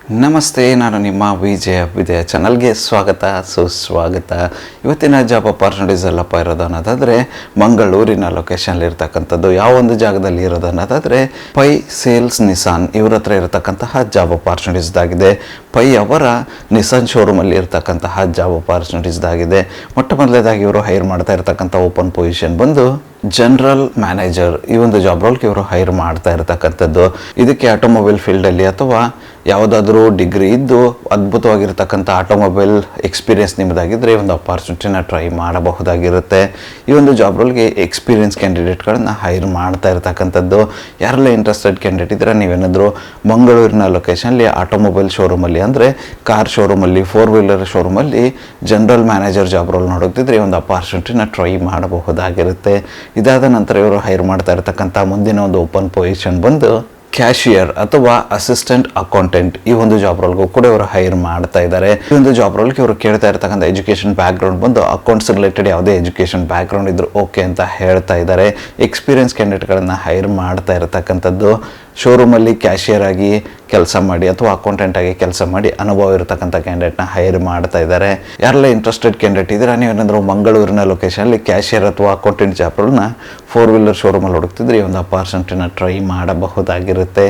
ನಮಸ್ತೆ, ನಾನು ನಿಮ್ಮ ವಿಜಯ ಚಾನಲ್ಗೆ ಸ್ವಾಗತ ಸುಸ್ವಾಗತ. ಇವತ್ತಿನ ಜಾಬ್ ಅಪಾರ್ಚುನಿಟೀಸ್ ಎಲ್ಲಪ್ಪ ಇರೋದು ಅನ್ನೋದಾದರೆ ಮಂಗಳೂರಿನ ಲೊಕೇಶನ್ಲಿ ಇರ್ತಕ್ಕಂಥದ್ದು. ಯಾವ ಒಂದು ಜಾಗದಲ್ಲಿ ಇರೋದು ಅನ್ನೋದಾದರೆ ಪೈ ಸೇಲ್ಸ್ ನಿಸಾನ್ ಇವ್ರ ಹತ್ರ ಇರತಕ್ಕಂತಹ ಜಾಬ್ ಅಪಾರ್ಚುನಿಟೀಸ್ದಾಗಿದೆ. ಪೈ ಅವರ ನಿಸಾನ್ ಶೋರೂಮಲ್ಲಿ ಇರ್ತಕ್ಕಂತಹ ಜಾಬ್ ಅಪಾರ್ಚುನಿಟೀಸ್ದಾಗಿದೆ. ಮೊಟ್ಟ ಮೊದಲನೇದಾಗಿ ಇವರು ಹೈರ್ ಮಾಡ್ತಾ ಇರ್ತಕ್ಕಂಥ ಓಪನ್ ಪೊಸಿಷನ್ ಬಂದು ಜನರಲ್ ಮ್ಯಾನೇಜರ್. ಈ ಒಂದು ಜಾಬ್ ರೋಲ್ಗೆ ಇವರು ಹೈರ್ ಮಾಡ್ತಾ ಇರ್ತಕ್ಕಂಥದ್ದು. ಇದಕ್ಕೆ ಆಟೋಮೊಬೈಲ್ ಫೀಲ್ಡಲ್ಲಿ ಅಥವಾ ಯಾವುದಾದ್ರೂ ಡಿಗ್ರಿ ಇದ್ದು ಅದ್ಭುತವಾಗಿರ್ತಕ್ಕಂಥ ಆಟೋಮೊಬೈಲ್ ಎಕ್ಸ್ಪೀರಿಯನ್ಸ್ ನಿಮ್ಮದಾಗಿದ್ದರೆ ಈ ಒಂದು ಅಪಾರ್ಚುನಿಟಿನ ಟ್ರೈ ಮಾಡಬಹುದಾಗಿರುತ್ತೆ. ಈ ಒಂದು ಜಾಬ್ ರೋಲ್ಗೆ ಎಕ್ಸ್ಪೀರಿಯನ್ಸ್ ಕ್ಯಾಂಡಿಡೇಟ್ಗಳನ್ನ ಹೈರ್ ಮಾಡ್ತಾ ಇರ್ತಕ್ಕಂಥದ್ದು. ಯಾರೆಲ್ಲ ಇಂಟ್ರೆಸ್ಟೆಡ್ ಕ್ಯಾಂಡಿಡೇಟ್ ಇದ್ದರೆ ನೀವೇನಾದರೂ ಮಂಗಳೂರಿನ ಲೊಕೇಶನ್ಲಿ ಆಟೋಮೊಬೈಲ್ ಶೋರೂಮಲ್ಲಿ ಅಂದರೆ ಕಾರ್ ಶೋರೂಮಲ್ಲಿ, 4 ವೀಲರ್ ಶೋರೂಮಲ್ಲಿ ಜನರಲ್ ಮ್ಯಾನೇಜರ್ ಜಾಬ್ ರೋಲ್ ನೋಡುತ್ತಿದ್ರೆ ಈ ಒಂದು ಅಪಾರ್ಚುನಿಟಿನ ಟ್ರೈ ಮಾಡಬಹುದಾಗಿರುತ್ತೆ. ಇದಾದ ನಂತರ ಇವರು ಹೈರ್ ಮಾಡ್ತಾ ಇರ್ತಕ್ಕಂಥ ಮುಂದಿನ ಒಂದು ಓಪನ್ ಪೊಸಿಷನ್ ಬಂದು ಕ್ಯಾಶಿಯರ್ ಅಥವಾ ಅಸಿಸ್ಟೆಂಟ್ ಅಕೌಂಟೆಂಟ್. ಈ ಒಂದು ಜಾಬ್ ರೋಲ್ಗೂ ಕೂಡ ಇವರು ಹೈರ್ ಮಾಡ್ತಾ ಇದ್ದಾರೆ. ಈ ಒಂದು ಜಾಬ್ ರೋಲ್ಗೆ ಇವರು ಕೇಳ್ತಾ ಇರ್ತಕ್ಕಂಥ ಎಜುಕೇಷನ್ ಬ್ಯಾಕ್ಗ್ರೌಂಡ್ ಬಂದು ಅಕೌಂಟ್ಸ್ ರಿಲೇಟೆಡ್ ಯಾವುದೇ ಎಜುಕೇಷನ್ ಬ್ಯಾಕ್ಗ್ರೌಂಡ್ ಇದ್ರು ಓಕೆ ಅಂತ ಹೇಳ್ತಾ ಇದ್ದಾರೆ. ಎಕ್ಸ್ಪೀರಿಯನ್ಸ್ ಕ್ಯಾಂಡಿಡೇಟ್ಗಳನ್ನು ಹೈರ್ ಮಾಡ್ತಾ ಇರತಕ್ಕಂಥದ್ದು. ಶೋರೂಮಲ್ಲಿ ಕ್ಯಾಶಿಯರ್ ಆಗಿ ಕೆಲಸ ಮಾಡಿ ಅಥವಾ ಅಕೌಂಟೆಂಟ್ ಆಗಿ ಕೆಲಸ ಮಾಡಿ ಅನುಭವ ಇರತಕ್ಕಂಥ ಕ್ಯಾಂಡಿಡೇಟ್ನ ಹೈರ್ ಮಾಡ್ತಾ ಇದ್ದಾರೆ. ಯಾರೆಲ್ಲ ಇಂಟ್ರೆಸ್ಟೆಡ್ ಕ್ಯಾಂಡಿಡೇಟ್ ಇದ್ರೆ ನೀವೇನಾದರೂ ಮಂಗಳೂರಿನ ಲೊಕೇಶನಲ್ಲಿ ಕ್ಯಾಶಿಯರ್ ಅಥವಾ ಅಕೌಂಟೆಂಟ್ ಜಾಬ್ ರೋಲ್ನ 4 ವೀಲರ್ ಶೋರೂಮಲ್ಲಿ ಹುಡುಕ್ತಿದ್ರೆ ಈ ಒಂದು ಅಪಾರ್ಚುನಿಟಿನ ಟ್ರೈ ಮಾಡಬಹುದಾಗಿರುತ್ತೆ.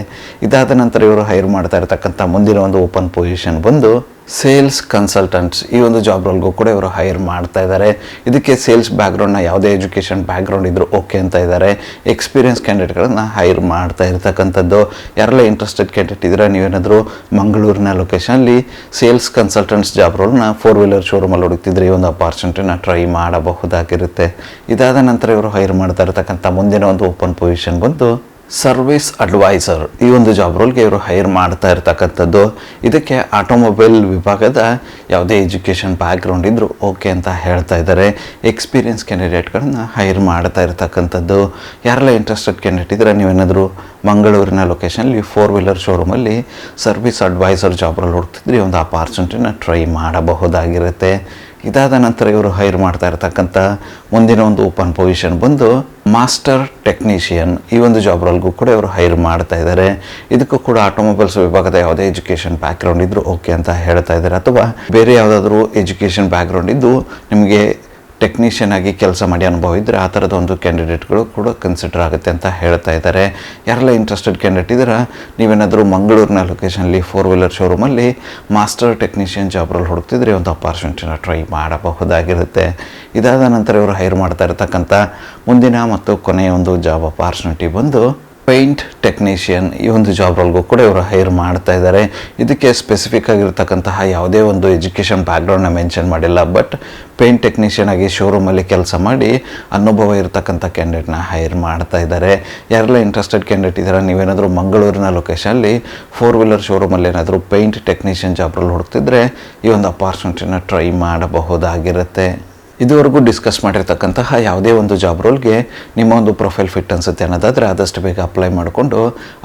ಇದಾದ ನಂತರ ಇವರು ಹೈರ್ ಮಾಡ್ತಾ ಇರತಕ್ಕಂಥ ಮುಂದಿನ ಒಂದು ಓಪನ್ ಪೊಸಿಷನ್ ಬಂದು ಸೇಲ್ಸ್ ಕನ್ಸಲ್ಟೆಂಟ್ಸ್. ಈ ಒಂದು ಜಾಬ್ ರೋಲ್ಗೂ ಕೂಡ ಇವರು ಹೈರ್ ಮಾಡ್ತಾ ಇದ್ದಾರೆ. ಇದಕ್ಕೆ ಸೇಲ್ಸ್ ಬ್ಯಾಕ್ಗ್ರೌಂಡ್ನ ಯಾವುದೇ ಎಜುಕೇಷನ್ ಬ್ಯಾಕ್ಗ್ರೌಂಡ್ ಇದ್ದರೂ ಓಕೆ ಅಂತ ಇದ್ದಾರೆ. ಎಕ್ಸ್ಪೀರಿಯನ್ಸ್ ಕ್ಯಾಂಡಿಡೇಟ್ಗಳನ್ನು ಹೈರ್ ಮಾಡ್ತಾ ಇರ್ತಕ್ಕಂಥದ್ದು. ಯಾರೆಲ್ಲ ಇಂಟ್ರೆಸ್ಟೆಡ್ ಕ್ಯಾಂಡಿಡೇಟ್ ಇದ್ದರೆ ನೀವೇನಾದರೂ ಮಂಗಳೂರಿನ ಲೊಕೇಶನಲ್ಲಿ ಸೇಲ್ಸ್ ಕನ್ಸಲ್ಟೆಂಟ್ಸ್ ಜಾಬ್ ರೋಲ್ನ 4 ವೀಲರ್ ಶೋರೂಮಲ್ಲಿ ಹುಡುಕ್ತಿದ್ರೆ ಈ ಒಂದು ಅಪಾರ್ಚುನಿಟಿನ ಟ್ರೈ ಮಾಡಬಹುದಾಗಿರುತ್ತೆ. ಇದಾದ ನಂತರ ಇವರು ಹೈರ್ ಮಾಡ್ತಾ ಇರ್ತಕ್ಕಂಥ ಮುಂದಿನ ಒಂದು ಓಪನ್ ಪೊಸಿಷನ್ ಬಂದು ಸರ್ವಿಸ್ ಅಡ್ವೈಸರ್. ಈ ಒಂದು ಜಾಬ್ ರೋಲ್ಗೆ ಇವರು ಹೈರ್ ಮಾಡ್ತಾ ಇರ್ತಕ್ಕಂಥದ್ದು. ಇದಕ್ಕೆ ಆಟೋಮೊಬೈಲ್ ವಿಭಾಗದ ಯಾವುದೇ ಎಜುಕೇಷನ್ ಬ್ಯಾಕ್ಗ್ರೌಂಡ್ ಇದ್ದರೂ ಓಕೆ ಅಂತ ಹೇಳ್ತಾ ಇದ್ದಾರೆ. ಎಕ್ಸ್ಪೀರಿಯನ್ಸ್ ಕ್ಯಾಂಡಿಡೇಟ್ಗಳನ್ನ ಹೈರ್ ಮಾಡ್ತಾ ಇರ್ತಕ್ಕಂಥದ್ದು. ಯಾರೆಲ್ಲ ಇಂಟ್ರೆಸ್ಟೆಡ್ ಕ್ಯಾಂಡಿಡೇಟ್ ಇದ್ದರೆ ನೀವೇನಾದರೂ ಮಂಗಳೂರಿನ ಲೊಕೇಶನ್ಲಿ 4 ವೀಲರ್ ಶೋರೂಮಲ್ಲಿ ಸರ್ವಿಸ್ ಅಡ್ವೈಸರ್ ಜಾಬ್ ರೋಲ್ ಹುಡುಕ್ತಿದ್ರೆ ಈ ಒಂದು ಅಪಾರ್ಚುನಿಟಿನ ಟ್ರೈ ಮಾಡಬಹುದಾಗಿರುತ್ತೆ. ಇದಾದ ನಂತರ ಇವರು ಹೈರ್ ಮಾಡ್ತಾ ಇರ್ತಕ್ಕಂಥ ಮುಂದಿನ ಒಂದು ಓಪನ್ ಪೊಸಿಷನ್ ಬಂದು ಮಾಸ್ಟರ್ ಟೆಕ್ನಿಷಿಯನ್. ಈ ಒಂದು ಜಾಬ್ ರೋಲ್ಗೂ ಕೂಡ ಇವರು ಹೈರ್ ಮಾಡ್ತಾ ಇದ್ದಾರೆ. ಇದಕ್ಕೂ ಕೂಡ ಆಟೋಮೊಬೈಲ್ಸ್ ವಿಭಾಗದ ಯಾವುದೇ ಎಜುಕೇಷನ್ ಬ್ಯಾಕ್ಗ್ರೌಂಡ್ ಇದ್ದರೂ ಓಕೆ ಅಂತ ಹೇಳ್ತಾ ಇದ್ದಾರೆ. ಅಥವಾ ಬೇರೆ ಯಾವುದಾದ್ರೂ ಎಜುಕೇಷನ್ ಬ್ಯಾಕ್ಗ್ರೌಂಡ್ ಇದ್ದು ನಿಮಗೆ ಟೆಕ್ನಿಷಿಯನ್ ಆಗಿ ಕೆಲಸ ಮಾಡಿ ಅನುಭವ ಇದ್ದರೆ ಆ ಥರದ ಒಂದು ಕ್ಯಾಂಡಿಡೇಟ್ಗಳು ಕೂಡ ಕನ್ಸಿಡರ್ ಆಗುತ್ತೆ ಅಂತ ಹೇಳ್ತಾ ಇದ್ದಾರೆ. ಯಾರೆಲ್ಲ ಇಂಟ್ರೆಸ್ಟೆಡ್ ಕ್ಯಾಂಡಿಡೇಟ್ ಇದ್ದರೆ ನೀವೇನಾದರೂ ಮಂಗಳೂರಿನ ಲೊಕೇಶನ್ಲಿ 4 ವೀಲರ್ ಶೋರೂಮಲ್ಲಿ ಮಾಸ್ಟರ್ ಟೆಕ್ನಿಷಿಯನ್ ಜಾಬ್ ರೋಲ್ ಹುಡುಕ್ತಿದ್ರೆ ಒಂದು ಅಪಾರ್ಚುನಿಟಿನ ಟ್ರೈ ಮಾಡಬಹುದಾಗಿರುತ್ತೆ. ಇದಾದ ನಂತರ ಇವರು ಹೈರ್ ಮಾಡ್ತಾ ಇರ್ತಕ್ಕಂಥ ಮುಂದಿನ ಮತ್ತು ಕೊನೆಯ ಒಂದು ಜಾಬ್ ಅಪಾರ್ಚುನಿಟಿ ಬಂದು ಪೇಂಟ್ ಟೆಕ್ನಿಷಿಯನ್. ಈ ಒಂದು ಜಾಬ್ ರೋಲ್ಗೂ ಕೂಡ ಇವರು ಹೈರ್ ಮಾಡ್ತಾ ಇದ್ದಾರೆ. ಇದಕ್ಕೆ ಸ್ಪೆಸಿಫಿಕ್ ಆಗಿರ್ತಕ್ಕಂತಹ ಯಾವುದೇ ಒಂದು ಎಜುಕೇಷನ್ ಬ್ಯಾಕ್ಗ್ರೌಂಡ್ನ ಮೆನ್ಷನ್ ಮಾಡಿಲ್ಲ. ಬಟ್ ಪೇಂಟ್ ಟೆಕ್ನಿಷಿಯನ್ ಆಗಿ ಶೋರೂಮಲ್ಲಿ ಕೆಲಸ ಮಾಡಿ ಅನುಭವ ಇರತಕ್ಕಂಥ ಕ್ಯಾಂಡಿಡೇಟ್ನ ಹೈರ್ ಮಾಡ್ತಾ ಇದ್ದಾರೆ. ಯಾರೆಲ್ಲ ಇಂಟ್ರೆಸ್ಟೆಡ್ ಕ್ಯಾಂಡಿಡೇಟ್ ಇದ್ದಾರೆ ನೀವೇನಾದರೂ ಮಂಗಳೂರಿನ ಲೊಕೇಶನಲ್ಲಿ 4 ವೀಲರ್ ಶೋರೂಮಲ್ಲಿ ಏನಾದರೂ ಪೇಂಟ್ ಟೆಕ್ನಿಷಿಯನ್ ಜಾಬ್ ರೋಲ್ ಹುಡುಕ್ತಿದ್ರೆ ಈ ಒಂದು ಅಪಾರ್ಚುನಿಟಿನ ಟ್ರೈ ಮಾಡಬಹುದಾಗಿರುತ್ತೆ. ಇದುವರೆಗೂ ಡಿಸ್ಕಸ್ ಮಾಡಿರ್ತಕ್ಕಂತಹ ಯಾವುದೇ ಒಂದು ಜಾಬ್ ರೋಲ್ಗೆ ನಿಮ್ಮ ಒಂದು ಪ್ರೊಫೈಲ್ ಫಿಟ್ ಅನಿಸುತ್ತೆ ಅನ್ನೋದಾದರೆ ಆದಷ್ಟು ಬೇಗ ಅಪ್ಲೈ ಮಾಡಿಕೊಂಡು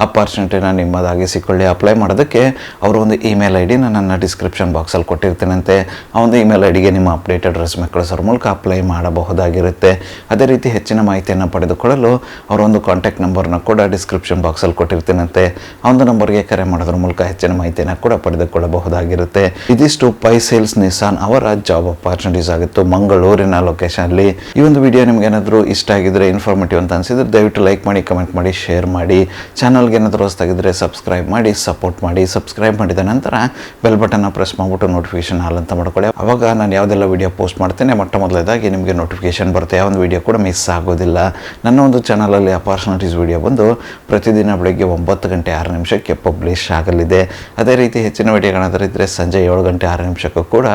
ಅಪಾರ್ಚುನಿಟಿನ ನಿಮ್ಮದಾಗಿ ಸಿಕ್ಕೊಳ್ಳಿ. ಅಪ್ಲೈ ಮಾಡೋದಕ್ಕೆ ಅವರ ಒಂದು ಇಮೇಲ್ ಐ ಡಿನ ನನ್ನ ಡಿಸ್ಕ್ರಿಪ್ಷನ್ ಬಾಕ್ಸಲ್ಲಿ ಕೊಟ್ಟಿರ್ತೀನಂತೆ. ಆ ಒಂದು ಇಮೇಲ್ ಐ ಡಿಗೆ ನಿಮ್ಮ ಅಪ್ಡೇಟೆಡ್ ರೆಸ್ಯೂಮೆ ಕಳಿಸೋರ ಮೂಲಕ ಅಪ್ಲೈ ಮಾಡಬಹುದಾಗಿರುತ್ತೆ. ಅದೇ ರೀತಿ ಹೆಚ್ಚಿನ ಮಾಹಿತಿಯನ್ನು ಪಡೆದುಕೊಳ್ಳಲು ಅವರ ಒಂದು ಕಾಂಟ್ಯಾಕ್ಟ್ ನಂಬರ್ನ ಕೂಡ ಡಿಸ್ಕ್ರಿಪ್ಷನ್ ಬಾಕ್ಸಲ್ಲಿ ಕೊಟ್ಟಿರ್ತೀನಂತೆ. ಆ ಒಂದು ನಂಬರ್ಗೆ ಕರೆ ಮಾಡೋದ್ರ ಮೂಲಕ ಹೆಚ್ಚಿನ ಮಾಹಿತಿಯನ್ನು ಕೂಡ ಪಡೆದುಕೊಳ್ಳಬಹುದಾಗಿರುತ್ತೆ. ಇದಿಷ್ಟು ಪೈ ಸೇಲ್ಸ್ ನಿಸಾನ್ ಅವರ ಜಾಬ್ ಅಪಾರ್ಚುನಿಟೀಸ್ ಆಗಿತ್ತು ಮಂಗಳೂರಿನ ಲೊಕೇಶನ್ಲಿ. ಈ ಒಂದು ವಿಡಿಯೋ ನಿಮ್ಗೆ ಏನಾದರೂ ಇಷ್ಟ ಆಗಿದ್ರೆ, ಇನ್ಫಾರ್ಮೇಟಿವ್ ಅಂತ ಅನಿಸಿದ್ರೆ ದಯವಿಟ್ಟು ಲೈಕ್ ಮಾಡಿ, ಕಮೆಂಟ್ ಮಾಡಿ, ಶೇರ್ ಮಾಡಿ. ಚಾನಲ್ಗೆ ಏನಾದರೂ ಹೊಸದಾಗಿದ್ದರೆ ಸಬ್ಸ್ಕ್ರೈಬ್ ಮಾಡಿ, ಸಪೋರ್ಟ್ ಮಾಡಿ. ಸಬ್ಸ್ಕ್ರೈಬ್ ಮಾಡಿದ ನಂತರ ಬೆಲ್ ಬಟನ್ನ ಪ್ರೆಸ್ ಮಾಡಿಬಿಟ್ಟು ನೋಟಿಫಿಕೇಶನ್ ಹಾಲ್ ಅಂತ ಮಾಡ್ಕೊಳ್ಳಿ. ಅವಾಗ ನಾನು ಯಾವುದೆಲ್ಲ ವಿಡಿಯೋ ಪೋಸ್ಟ್ ಮಾಡ್ತೇನೆ ಮೊಟ್ಟ ಮೊದಲನೇದಾಗಿ ನಿಮಗೆ ನೋಟಿಫಿಕೇಶನ್ ಬರುತ್ತೆ. ಯಾವ ಒಂದು ವಿಡಿಯೋ ಕೂಡ ಮಿಸ್ ಆಗೋದಿಲ್ಲ. ನನ್ನ ಒಂದು ಚಾನಲಲ್ಲಿ ಅಪಾರ್ಚುನಿಟೀಸ್ ವಿಡಿಯೋ ಬಂದು ಪ್ರತಿದಿನ ಬೆಳಗ್ಗೆ 9:06 ಪಬ್ಲಿಷ್ ಆಗಲಿದೆ. ಅದೇ ರೀತಿ ಹೆಚ್ಚಿನ ವಿಡಿಯೋಗಳಾದರೂ ಇದ್ದರೆ ಸಂಜೆ 7:06 ಕೂಡ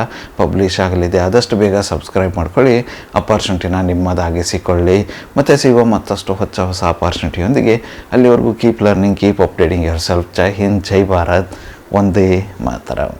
ಪಬ್ಲಿಷ್ ಆಗಲಿದೆ. ಆದಷ್ಟು ಬೇಗ ಸಬ್ಸ್ಕ್ರೈಬ್ ಮಾಡ್ಕೊಳ್ಳಿ. ಅಪಾರ್ಚುನಿಟಿನ ನಿಮ್ಮದಾಗಿಸಿಕೊಳ್ಳಿ. ಮತ್ತು ಸಿಗುವ ಮತ್ತಷ್ಟು ಹೊಸ ಅಪಾರ್ಚುನಿಟಿಯೊಂದಿಗೆ ಅಲ್ಲಿವರೆಗೂ keep learning, keep updating yourself. ಜೈ ಹಿಂದ್, ಜೈ ಭಾರತ್, ವಂದೇ ಮಾತರಂ.